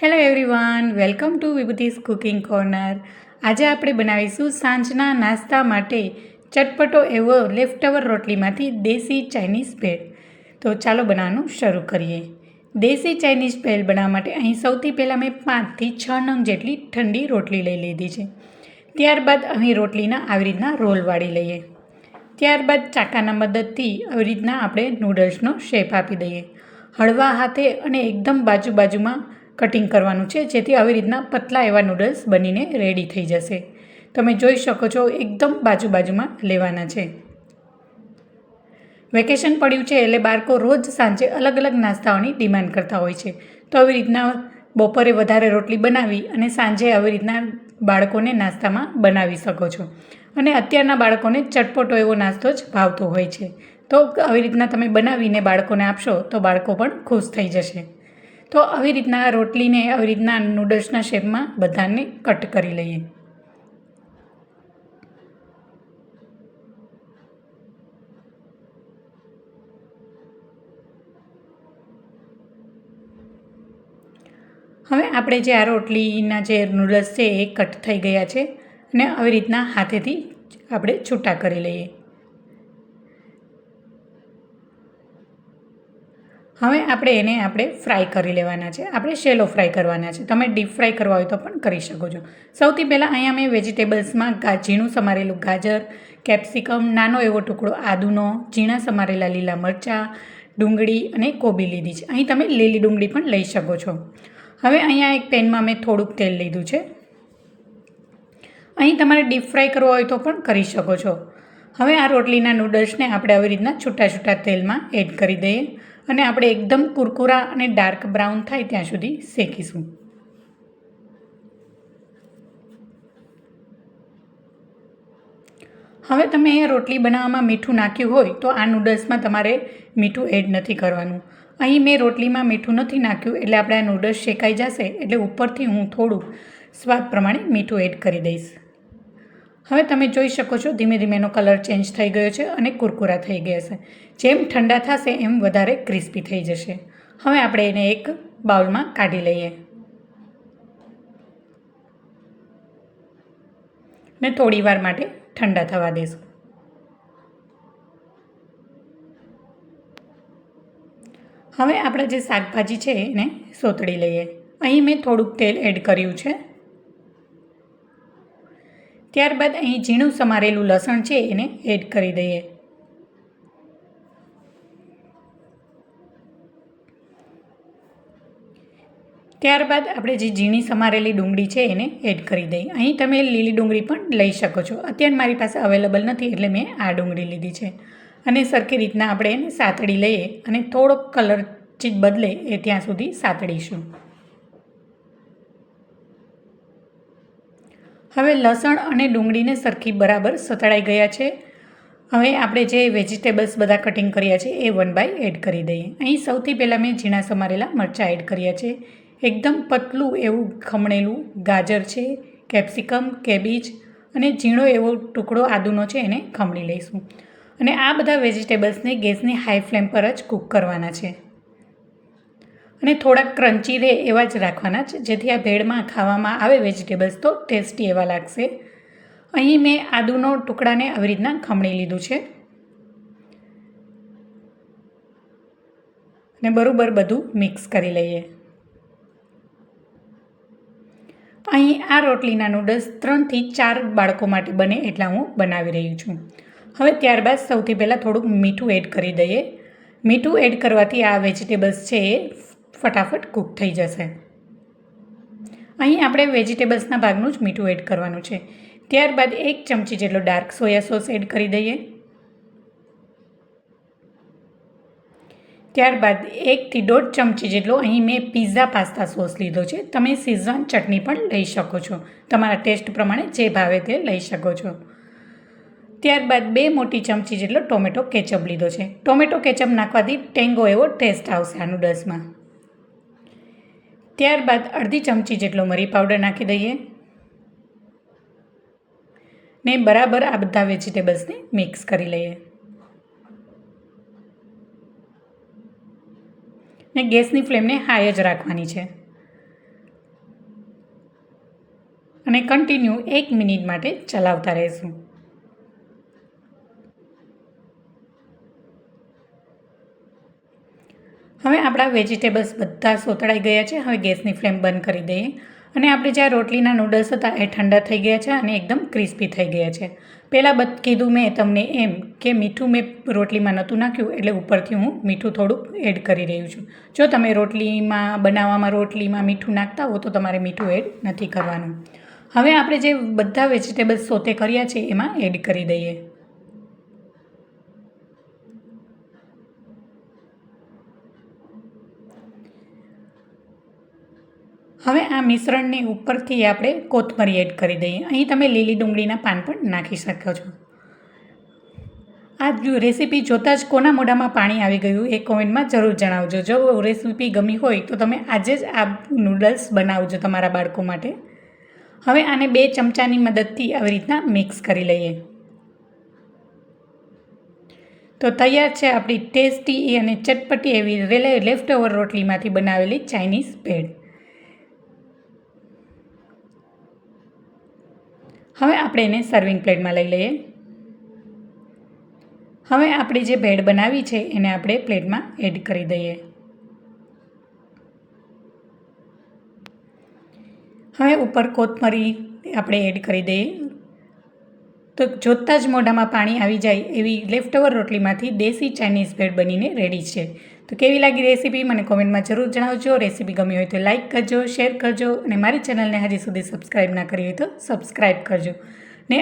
Hello everyone, welcome to વિભૂતિસ cooking corner. આજે આપણે બનાવીશું સાંજના નાસ્તા માટે ચટપટો એવો લેફ્ટઓવર રોટલીમાંથી દેશી ચાઇનીઝ ભેળ. તો ચાલો બનાવવાનું શરૂ કરીએ. દેશી ચાઇનીઝ ભેળ બનાવવા માટે અહીં સૌથી પહેલાં મેં 5 થી 6 નંગ જેટલી ઠંડી રોટલી લઈ લીધી છે. ત્યારબાદ અહીં રોટલીના આવી રીતના રોલ વાળી લઈએ. ત્યારબાદ ચાકાના મદદથી આવી રીતના આપણે નૂડલ્સનો શેપ આપી દઈએ. હળવા હાથે અને એકદમ બાજુમાં કટિંગ કરવાનું છે, જેથી આવી રીતના પતલા એવા નૂડલ્સ બનીને રેડી થઈ જશે. તમે જોઈ શકો છો, એકદમ બાજુમાં લેવાના છે. વેકેશન પડ્યું છે એટલે બાળકો રોજ સાંજે અલગ અલગ નાસ્તાઓની ડિમાન્ડ કરતા હોય છે. તો આવી રીતના બપોરે વધારે રોટલી બનાવી અને સાંજે આવી રીતના બાળકોને નાસ્તામાં બનાવી શકો છો. અને અત્યારના બાળકોને ચટપટો એવો નાસ્તો જ ભાવતો હોય છે. તો આવી રીતના તમે બનાવીને બાળકોને આપશો તો બાળકો પણ ખુશ થઈ જશે. તો આવી રીતના રોટલીને આવી રીતના નૂડલ્સના શેપમાં બધાને કટ કરી લઈએ. હવે આપણે જે આ રોટલીના જે નૂડલ્સ છે એ કટ થઈ ગયા છે અને આવી રીતના હાથેથી આપણે છૂટા કરી લઈએ. હવે આપણે ફ્રાય કરી લેવાના છે. આપણે શેલો ફ્રાય કરવાના છે. તમે ડીપ ફ્રાય કરવા હોય તો પણ કરી શકો છો. સૌથી પહેલાં અહીંયા મેં વેજીટેબલ્સમાં ઝીણું સમારેલું ગાજર, કેપ્સિકમ, નાનો એવો ટુકડો આદુનો, ઝીણા સમારેલા લીલા મરચાં, ડુંગળી અને કોબી લીધી છે. અહીં તમે લીલી ડુંગળી પણ લઈ શકો છો. હવે અહીંયા એક પેનમાં મેં થોડુંક તેલ લીધું છે. અહીં તમારે ડીપ ફ્રાય કરવો હોય તો પણ કરી શકો છો. હવે આ રોટલીના નૂડલ્સને આપણે આવી રીતના છૂટા તેલમાં એડ કરી દઈએ અને આપણે એકદમ કુરકુરા અને ડાર્ક બ્રાઉન થાય ત્યાં સુધી શેકીશું. હવે તમે અહીંયા રોટલી બનાવવામાં મીઠું નાખ્યું હોય તો આ નૂડલ્સમાં તમારે મીઠું એડ નથી કરવાનું. અહીં મેં રોટલીમાં મીઠું નથી નાખ્યું એટલે આપણે આ નૂડલ્સ શેકાઈ જશે એટલે ઉપરથી હું થોડું સ્વાદ પ્રમાણે મીઠું એડ કરી દઈશ. હવે તમે જોઈ શકો છો, ધીમે એનો કલર ચેન્જ થઈ ગયો છે અને કુરકુરા થઈ ગયા છે. જેમ ઠંડા થશે એમ વધારે ક્રિસ્પી થઈ જશે. હવે આપણે એને એક બાઉલમાં કાઢી લઈએ ને થોડી વાર માટે ઠંડા થવા દઈશું. હવે આપણે જે શાકભાજી છે એને સોતળી લઈએ. અહીં મેં થોડુંક તેલ એડ કર્યું છે. ત્યારબાદ અહીં ઝીણું સમારેલું લસણ છે એને એડ કરી દઈએ. ત્યારબાદ આપણે જે ઝીણી સમારેલી ડુંગળી છે એને એડ કરી દઈએ. અહીં તમે લીલી ડુંગળી પણ લઈ શકો છો. અત્યારે મારી પાસે અવેલેબલ નથી એટલે મેં આ ડુંગળી લીધી છે. અને સરખી રીતના આપણે એને સાતળી લઈએ અને થોડોક કલર બદલે એ ત્યાં સુધી સાતળીશું. હવે લસણ અને ડુંગળીને સરખી બરાબર સતળાઈ ગયા છે. હવે આપણે જે વેજીટેબલ્સ બધા કટિંગ કર્યા છે એ 1 બાય એડ કરી દઈએ. અહીં સૌથી પહેલાં મેં ઝીણા સમારેલા મરચાં એડ કર્યા છે. એકદમ પતલું એવું ખમણેલું ગાજર છે, કેપ્સિકમ, કેબીજ અને ઝીણો એવો ટુકડો આદુનો છે એને ખમણી લઈશું. અને આ બધા વેજીટેબલ્સને ગેસની હાઈ ફ્લેમ પર જ કૂક કરવાના છે અને થોડાક ક્રન્ચી રહે એવા જ રાખવાના છે, જેથી આ ભેળમાં ખાવામાં આવે વેજીટેબલ્સ તો ટેસ્ટી એવા લાગશે. અહીં મેં આદુનો ટુકડાને આવી રીતના ખમણી લીધું છે અને બરાબર બધું મિક્સ કરી લઈએ. અહીં આ રોટલીના નૂડલ્સ 3 થી 4 બાળકો માટે બને એટલા હું બનાવી રહી છું. હવે ત્યારબાદ સૌથી પહેલાં થોડુંક મીઠું એડ કરી દઈએ. મીઠું એડ કરવાથી આ વેજીટેબલ્સ છે એ ફટાફટ કૂક થઈ જશે. અહીં આપણે વેજીટેબલ્સના ભાગનું જ મીઠું એડ કરવાનું છે. ત્યારબાદ 1 ચમચી જેટલો ડાર્ક સોયા સોસ એડ કરી દઈએ. ત્યારબાદ 1 થી 1.5 ચમચી જેટલો અહીં મેં પિઝા પાસ્તા સોસ લીધો છે. તમે શેઝવાન ચટણી પણ લઈ શકો છો. તમારા ટેસ્ટ પ્રમાણે જે ભાવે તે લઈ શકો છો. ત્યારબાદ 2 મોટી ચમચી જેટલો ટોમેટો કેચઅપ લીધો છે. ટોમેટો કેચઅપ નાખવાથી ટેંગો એવો ટેસ્ટ આવશે આ નૂડલ્સમાં. ત્યારબાદ અડધી ચમચી જેટલો મરી પાવડર નાખી દઈએ ને બરાબર આ બધા વેજીટેબલ્સને મિક્સ કરી લઈએ. ને ગેસની ફ્લેમને હાઈ જ રાખવાની છે. અને કન્ટિન્યુ 1 મિનિટ માટે ચલાવતા રહેશું. હવે આપણા વેજીટેબલ્સ બધા સોતળાઈ ગયા છે. હવે ગેસની ફ્લેમ બંધ કરી દઈએ અને આપણે જે રોટલીના નૂડલ્સ હતા એ ઠંડા થઈ ગયા છે અને એકદમ ક્રિસ્પી થઈ ગયા છે. પહેલાં કીધું મેં તમને એમ કે મીઠું મેં રોટલીમાં નહોતું નાખ્યું એટલે ઉપરથી હું મીઠું થોડુંક એડ કરી રહ્યું છું. જો તમે બનાવવામાં રોટલીમાં મીઠું નાખતા હો તો તમારે મીઠું એડ નથી કરવાનું. હવે આપણે જે બધા વેજીટેબલ્સ સોતે કર્યા છે એમાં એડ કરી દઈએ. હવે આ મિશ્રણની ઉપરથી આપણે કોથમરી એડ કરી દઈએ. અહીં તમે લીલી ડુંગળીના પાન પણ નાખી શકો છો. આ રેસીપી જોતાં જ કોના મોઢામાં પાણી આવી ગયું એ કોમેન્ટમાં જરૂર જણાવજો. જો રેસીપી ગમી હોય તો તમે આજે જ આ નૂડલ્સ બનાવજો તમારા બાળકો માટે. હવે આને 2 ચમચાની મદદથી આવી રીતના મિક્સ કરી લઈએ. તો તૈયાર છે આપણી ટેસ્ટી અને ચટપટી એવી લેફ્ટ ઓવર રોટલીમાંથી બનાવેલી ચાઇનીઝ ભેળ. હવે આપણે એને સર્વિંગ પ્લેટમાં લઈ લઈએ. હવે આપણે જે ભેળ બનાવી છે એને આપણે પ્લેટમાં એડ કરી દઈએ. હવે ઉપર કોથમરી આપણે એડ કરી દઈએ. તો જોતાં જ મોઢામાં પાણી આવી જાય એવી લેફ્ટ ઓવર રોટલીમાંથી દેશી ચાઇનીઝ ભેળ બનીને રેડી છે. તો કેવી લાગી રેસીપી મને કોમેન્ટમાં જરૂર જણાવજો. રેસીપી ગમી હોય તો લાઇક કરજો, શેર કરજો અને મારી ચેનલને હજી સુધી સબસ્ક્રાઈબ ના કરી હોય તો સબસ્ક્રાઈબ કરજો ને